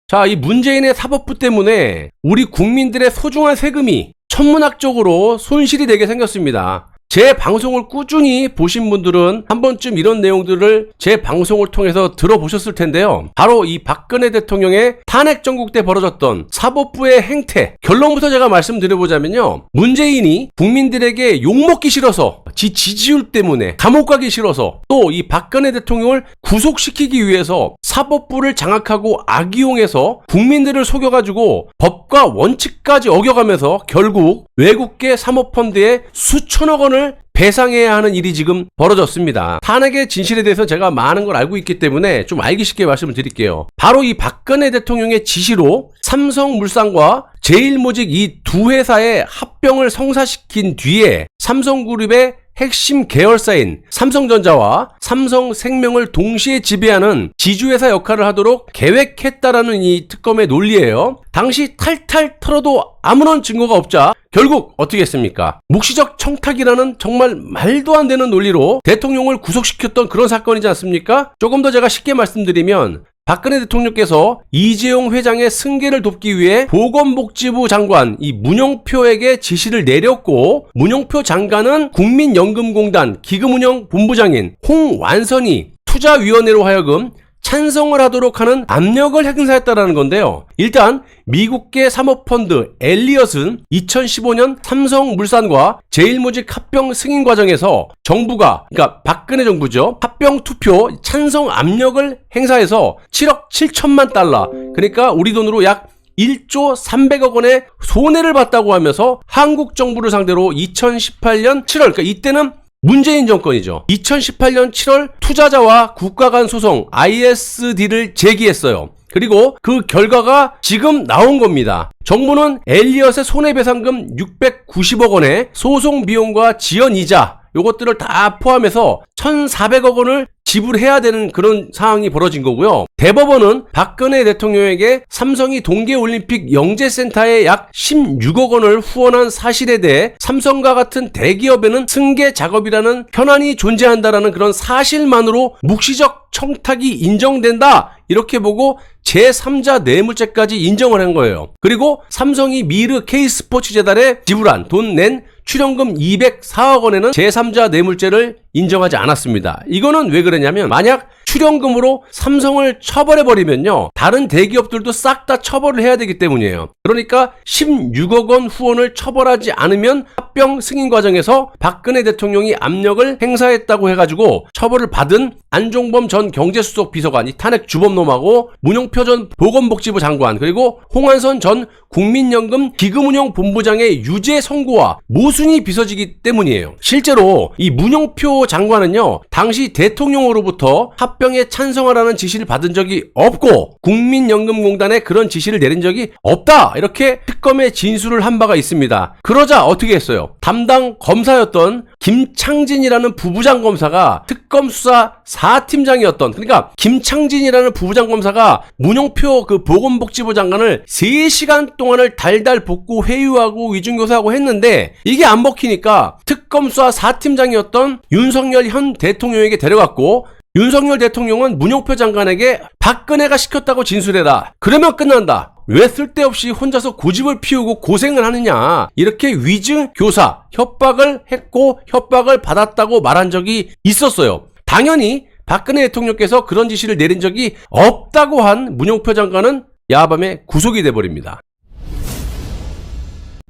자, 이 문재인의 사법부 때문에 우리 국민들의 소중한 세금이 천문학적으로 손실이 되게 생겼습니다. 제 방송을 꾸준히 보신 분들은 한 번쯤 이런 내용들을 제 방송을 통해서 들어보셨을 텐데요. 바로 이 박근혜 대통령의 탄핵 정국 때 벌어졌던 사법부의 행태. 결론부터 제가 말씀드려보자면요. 문재인이 국민들에게 욕먹기 싫어서, 지지율 때문에 감옥 가기 싫어서, 또 이 박근혜 대통령을 구속시키기 위해서 사법부를 장악하고 악이용해서 국민들을 속여가지고 법과 원칙까지 어겨가면서 결국 외국계 사모펀드에 수천억 원을 배상해야 하는 일이 지금 벌어졌습니다. 탄핵의 진실에 대해서 제가 많은 걸 알고 있기 때문에 좀 알기 쉽게 말씀을 드릴게요. 바로 이 박근혜 대통령의 지시로 삼성물산과 제일모직 이 두 회사의 합병을 성사시킨 뒤에 삼성그룹의 핵심 계열사인 삼성전자와 삼성생명을 동시에 지배하는 지주회사 역할을 하도록 계획했다라는 이 특검의 논리예요. 당시 탈탈 털어도 아무런 증거가 없자 결국 어떻게 했습니까? 묵시적 청탁이라는 정말 말도 안 되는 논리로 대통령을 구속시켰던 그런 사건이지 않습니까? 조금 더 제가 쉽게 말씀드리면 박근혜 대통령께서 이재용 회장의 승계를 돕기 위해 보건복지부 장관 이 문영표에게 지시를 내렸고, 문영표 장관은 국민연금공단 기금운영본부장인 홍완선이 투자위원회로 하여금 찬성을 하도록 하는 압력을 행사했다라는 건데요. 일단 미국계 사모펀드 엘리엇은 2015년 삼성물산과 제일모직 합병 승인 과정에서 정부가, 그러니까 박근혜 정부죠, 합병 투표 찬성 압력을 행사해서 7억 7천만 달러, 그러니까 우리 돈으로 약 1조 300억 원의 손해를 봤다고 하면서 한국 정부를 상대로 2018년 7월, 그러니까 이때는 문재인 정권이죠. 2018년 7월 투자자와 국가 간 소송 ISD를 제기했어요. 그리고 그 결과가 지금 나온 겁니다. 정부는 엘리엇의 손해배상금 690억 원의 소송 비용과 지연이자 요것들을 다 포함해서 1,400억 원을 지불해야 되는 그런 상황이 벌어진 거고요. 대법원은 박근혜 대통령에게 삼성이 동계올림픽 영재센터에 약 16억 원을 후원한 사실에 대해 삼성과 같은 대기업에는 승계 작업이라는 현안이 존재한다라는 그런 사실만으로 묵시적 청탁이 인정된다, 이렇게 보고 제3자 뇌물죄까지 인정을 한 거예요. 그리고 삼성이 미르 K스포츠 재단에 지불한 돈 낸 출연금 204억 원에는 제3자 뇌물죄를 인정하지 않았습니다. 이거는 왜 그러냐면, 만약 출연금으로 삼성을 처벌해버리면요, 다른 대기업들도 싹 다 처벌을 해야 되기 때문이에요. 그러니까 16억 원 후원을 처벌하지 않으면 합병 승인 과정에서 박근혜 대통령이 압력을 행사했다고 해가지고 처벌을 받은 안종범 전 경제수석 비서관, 이 탄핵 주범놈하고 문영표 전 보건복지부 장관, 그리고 홍완선 전 국민연금 기금운영본부장의 유죄 선고와 모순이 빚어지기 때문이에요. 실제로 이 문영표 장관은요, 당시 대통령으로부터 합병에 찬성하라는 지시를 받은 적이 없고 국민연금공단에 그런 지시를 내린 적이 없다, 이렇게 특검에 진술을 한 바가 있습니다. 그러자 어떻게 했어요? 담당 검사였던 김창진이라는 부부장 검사가 특검 수사 4팀장이었던, 그러니까 김창진이라는 부부장 검사가 문영표 그 보건복지부 장관을 3시간 동안을 달달 볶고 회유하고 위중교사하고 했는데, 이게 안 먹히니까 특검 수사 4팀장이었던 윤석열 현 대통령에게 데려갔고, 윤석열 대통령은 문영표 장관에게 박근혜가 시켰다고 진술해라, 그러면 끝난다, 왜 쓸데없이 혼자서 고집을 피우고 고생을 하느냐, 이렇게 위증 교사 협박을 했고 협박을 받았다고 말한 적이 있었어요. 당연히 박근혜 대통령께서 그런 지시를 내린 적이 없다고 한 문영표 장관은 야밤에 구속이 돼버립니다.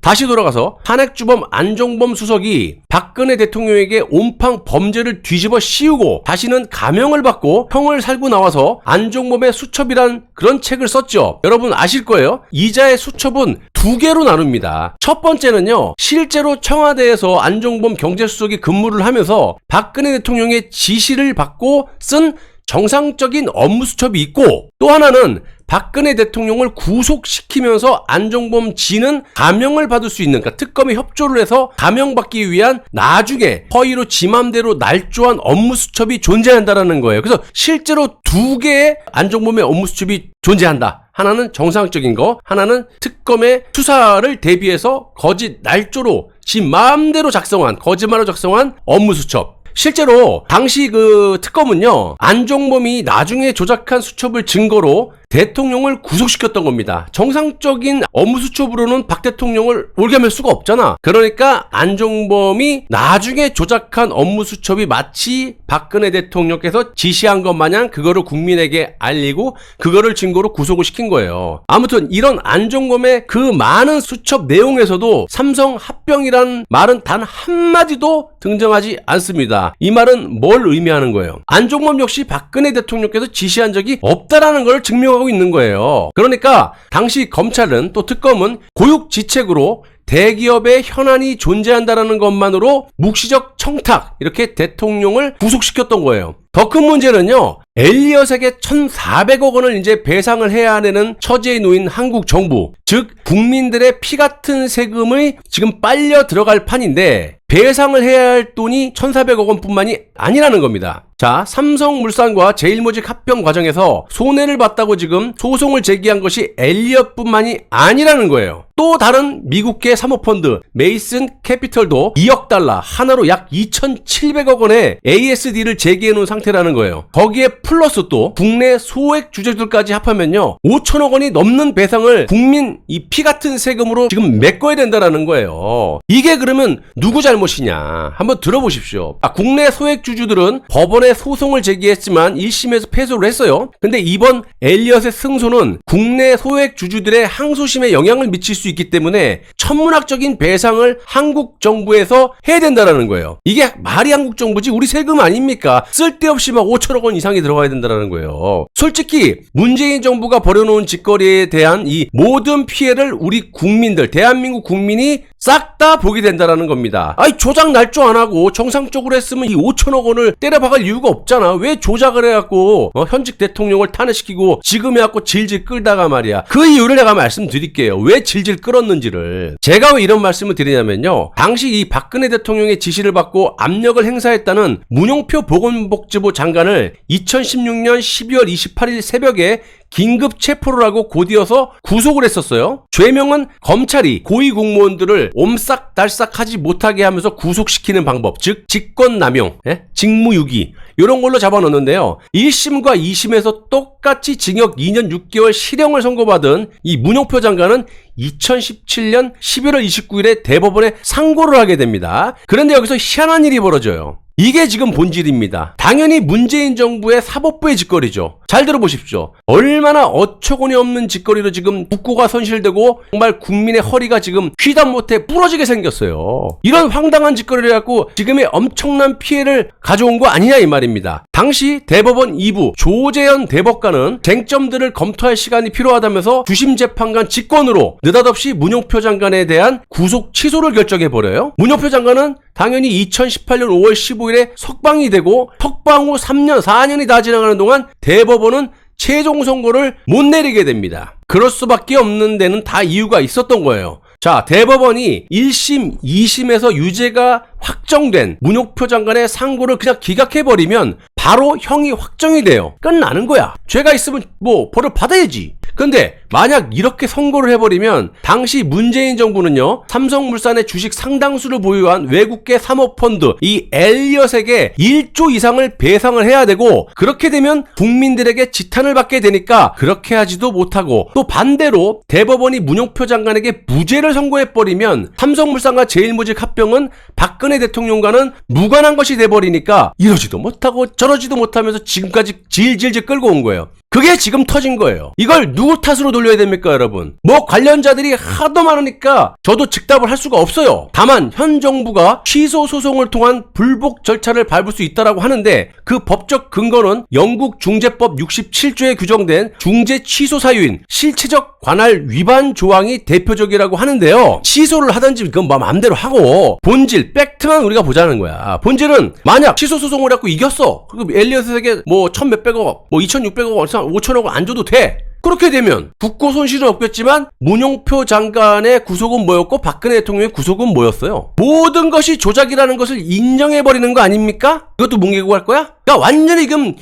다시 돌아가서 탄핵주범 안종범 수석이 박근혜 대통령에게 온팡 범죄를 뒤집어 씌우고 다시는 감형을 받고 형을 살고 나와서 안종범의 수첩이란 그런 책을 썼죠. 여러분 아실 거예요. 이자의 수첩은 2개로 나눕니다. 첫 번째는요, 실제로 청와대에서 안종범 경제수석이 근무를 하면서 박근혜 대통령의 지시를 받고 쓴 정상적인 업무 수첩이 있고, 또 하나는 박근혜 대통령을 구속시키면서 안종범 지는 감형을 받을 수 있는, 그러니까 특검에 협조를 해서 감형받기 위한 나중에 허위로 지 맘대로 날조한 업무 수첩이 존재한다라는 거예요. 그래서 실제로 2개의 안종범의 업무 수첩이 존재한다. 하나는 정상적인 거, 하나는 특검의 수사를 대비해서 거짓 날조로 지 마음대로 작성한, 거짓말로 작성한 업무 수첩. 실제로 당시 그 특검은요, 안종범이 나중에 조작한 수첩을 증거로 대통령을 구속시켰던 겁니다. 정상적인 업무 수첩으로는 박 대통령을 올감할 수가 없잖아. 그러니까 안종범이 나중에 조작한 업무 수첩이 마치 박근혜 대통령께서 지시한 것 마냥 그거를 국민에게 알리고 그거를 증거로 구속을 시킨 거예요. 아무튼 이런 안종범의 그 많은 수첩 내용에서도 삼성 합병이라는 말은 단 한마디도 등장하지 않습니다. 이 말은 뭘 의미하는 거예요? 안종범 역시 박근혜 대통령께서 지시한 적이 없다라는 걸 증명하고 있는 거예요. 그러니까 당시 검찰은 또 특검은 고육지책으로 대기업의 현안이 존재한다는 것만으로 묵시적 청탁 이렇게 대통령을 구속시켰던 거예요. 더 큰 문제는요. 엘리엇에게 1,400억 원을 이제 배상을 해야 되는 처지에 놓인 한국 정부, 즉 국민들의 피 같은 세금이 지금 빨려 들어갈 판인데 배상을 해야 할 돈이 1,400억 원뿐만이 아니라는 겁니다. 자, 삼성물산과 제일모직 합병 과정에서 손해를 봤다고 지금 소송을 제기한 것이 엘리엇뿐만이 아니라는 거예요. 또 다른 미국계 사모펀드 메이슨 캐피털도 2억 달러, 하나로 약 2,700억 원의 ASD를 제기해 놓은 상태라는 거예요. 거기에 플러스 또 국내 소액 주주들까지 합하면요 5천억 원이 넘는 배상을 국민 이 피 같은 세금으로 지금 메꿔야 된다라는 거예요. 이게 그러면 누구 잘못이냐 한번 들어보십시오. 국내 소액 주주들은 법원에 소송을 제기했지만 1심에서 패소를 했어요. 근데 이번 엘리엇의 승소는 국내 소액 주주들의 항소심에 영향을 미칠 수 있기 때문에 천문학적인 배상을 한국 정부에서 해야 된다라는 거예요. 이게 말이 한국 정부지 우리 세금 아닙니까? 쓸데없이 막 5천억 원 이상이 들어가야 된다라는 거예요. 솔직히 문재인 정부가 벌여놓은 짓거리에 대한 이 모든 피해를 우리 국민들, 대한민국 국민이 싹 다 보게 된다라는 겁니다. 아이 조작 날조 안 하고 정상적으로 했으면 이 5천억 원을 때려박을 이유가 없잖아. 왜 조작을 해갖고 현직 대통령을 탄핵시키고 지금 해갖고 질질 끌다가 말이야. 그 이유를 내가 말씀드릴게요. 왜 질질 끌었는지를. 제가 왜 이런 말씀을 드리냐면요. 당시 이 박근혜 대통령의 지시를 받고 압력을 행사했다는 문용표 보건복지부 장관을 2016년 12월 28일 새벽에 긴급 체포를 하고 곧이어서 구속을 했었어요. 죄명은 검찰이 고위공무원들을 옴싹달싹 하지 못하게 하면서 구속시키는 방법, 즉 직권남용, 직무유기 이런 걸로 잡아놓는데요. 1심과 2심에서 똑같이 징역 2년 6개월 실형을 선고받은 이 문용표 장관은 2017년 11월 29일에 대법원에 상고를 하게 됩니다. 그런데 여기서 희한한 일이 벌어져요. 이게 지금 본질입니다. 당연히 문재인 정부의 사법부의 짓거리죠. 잘 들어보십시오. 얼마나 어처구니 없는 짓거리로 지금 국고가 손실되고 정말 국민의 허리가 지금 휘다 못해 부러지게 생겼어요. 이런 황당한 짓거리를 해갖고 지금의 엄청난 피해를 가져온 거 아니냐 이 말입니다. 당시 대법원 2부 조재현 대법관은 쟁점들을 검토할 시간이 필요하다면서 주심 재판관 직권으로 느닷없이 문용표 장관에 대한 구속 취소를 결정해버려요. 문용표 장관은 당연히 2018년 5월 15일에 석방이 되고 석방 후 3년, 4년이 다 지나가는 동안 대법원은 최종 선고를 못 내리게 됩니다. 그럴 수밖에 없는 데는 다 이유가 있었던 거예요. 자, 대법원이 1심, 2심에서 유죄가 확정된 문용표 장관의 상고를 그냥 기각해버리면 바로 형이 확정이 돼요. 끝나는 거야. 죄가 있으면 뭐 벌을 받아야지. 근데 만약 이렇게 선고를 해버리면 당시 문재인 정부는요 삼성물산의 주식 상당수를 보유한 외국계 사모펀드 이 엘리엇에게 1조 이상을 배상을 해야 되고 그렇게 되면 국민들에게 지탄을 받게 되니까 그렇게 하지도 못하고 또 반대로 대법원이 문용표 장관에게 무죄를 선고해버리면 삼성물산과 제일모직 합병은 박근혜 대통령과는 무관한 것이 돼버리니까 이러지도 못하고 저러지도 못하면서 지금까지 질질질 끌고 온 거예요. 그게 지금 터진 거예요. 이걸 누구 탓으로 돌려야 됩니까, 여러분? 뭐 관련자들이 하도 많으니까 저도 즉답을 할 수가 없어요. 다만 현 정부가 취소 소송을 통한 불복 절차를 밟을 수 있다라고 하는데 그 법적 근거는 영국 중재법 67조에 규정된 중재 취소 사유인 실체적 관할 위반 조항이 대표적이라고 하는데요. 취소를 하든지 그건 뭐 마음대로 하고 본질, 팩트만 우리가 보자는 거야. 본질은 만약 취소 소송을 해갖고 이겼어. 그럼 엘리엇에게 뭐 1,몇백억, 뭐 2,600억 원, 5천억 원 안 줘도 돼. 그렇게 되면 국고 손실은 없겠지만 문용표 장관의 구속은 뭐였고 박근혜 대통령의 구속은 뭐였어요? 모든 것이 조작이라는 것을 인정해버리는 거 아닙니까? 이것도 뭉개고 갈 거야? 그러니까 완전히 지금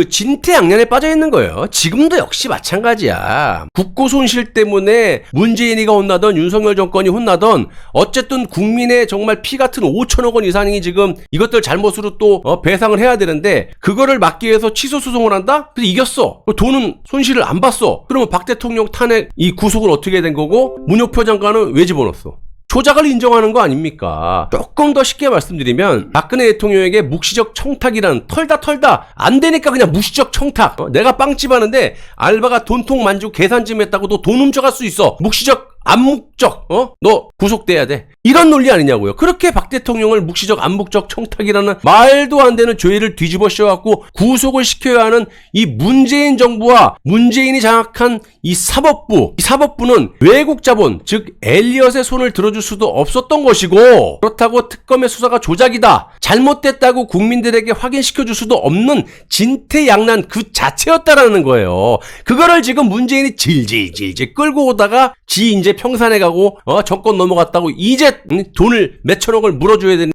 진퇴양난에 빠져있는 거예요. 지금도 역시 마찬가지야. 국고 손실 때문에 문재인이가 혼나던 윤석열 정권이 혼나던 어쨌든 국민의 정말 피 같은 5천억 원 이상이 지금 이것들 잘못으로 또 배상을 해야 되는데 그거를 막기 위해서 취소 소송을 한다? 그래서 이겼어. 돈은 손실을 안 봤어. 그러면 박 대통령 탄핵 이 구속은 어떻게 된 거고 문효표 장관은 왜 집어넣었어? 조작을 인정하는 거 아닙니까? 조금 더 쉽게 말씀드리면 박근혜 대통령에게 묵시적 청탁이란 털다 안 되니까 그냥 묵시적 청탁. 내가 빵집 하는데 알바가 돈통 만지고 계산 좀 했다고 너 돈 훔쳐갈 수 있어. 묵시적 암묵적 너 구속돼야 돼. 이런 논리 아니냐고요. 그렇게 박 대통령을 묵시적 암묵적 청탁이라는 말도 안 되는 죄를 뒤집어 씌워갖고 구속을 시켜야 하는 이 문재인 정부와 문재인이 장악한 이 사법부는 외국 자본 즉 엘리엇의 손을 들어줄 수도 없었던 것이고 그렇다고 특검의 수사가 조작이다 잘못됐다고 국민들에게 확인시켜줄 수도 없는 진퇴양난 그 자체였다라는 거예요. 그거를 지금 문재인이 질질 끌고 오다가 지 이제 평산에 가고 정권 넘어갔다고 이제 돈을 몇천억을 물어줘야 되는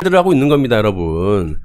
들을 하고 있는 겁니다, 여러분.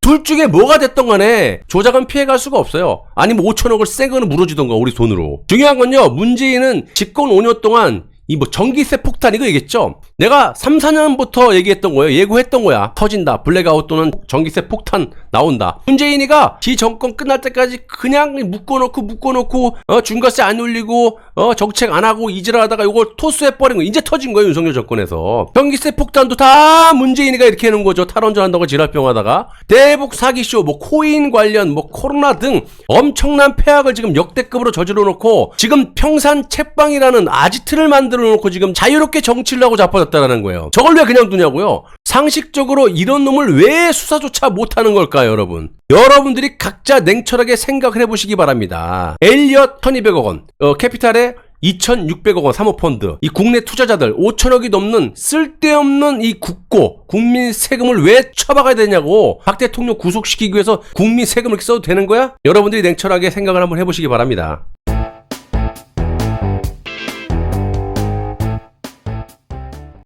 둘 중에 뭐가 됐던 간에 조작은 피해갈 수가 없어요. 아니면 5천억을 새 거는 물어주던가 우리 돈으로. 중요한 건요, 문재인은 집권 5년 동안 이 전기세 폭탄 이거 얘기했죠? 내가 3, 4년부터 얘기했던 거예요. 예고했던 거야. 터진다. 블랙아웃 또는 전기세 폭탄 나온다. 문재인이가 지 정권 끝날 때까지 그냥 묶어놓고 중과세 안 올리고 정책 안 하고 이질하다가 이걸 토스해버린 거. 이제 터진 거예요. 윤석열 정권에서. 전기세 폭탄도 다 문재인이가 이렇게 해놓은 거죠. 탈원전 한다고 지랄병 하다가. 대북 사기쇼, 코인 관련, 코로나 등 엄청난 폐악을 지금 역대급으로 저질러 놓고 지금 평산 책방이라는 아지트를 만들어 놓고 지금 자유롭게 정치를 하고 자빠졌다는 거예요. 저걸 왜 그냥 두냐고요? 상식적으로 이런 놈을 왜 수사조차 못하는 걸까요, 여러분? 여러분들이 각자 냉철하게 생각을 해보시기 바랍니다. 엘리엇 1200억 원, 캐피탈에 2,600억 원 사모펀드, 이 국내 투자자들 5천억이 넘는 쓸데없는 이 국민 세금을 왜 처박아야 되냐고. 박 대통령 구속시키기 위해서 국민 세금을 이렇게 써도 되는 거야? 여러분들이 냉철하게 생각을 한번 해보시기 바랍니다.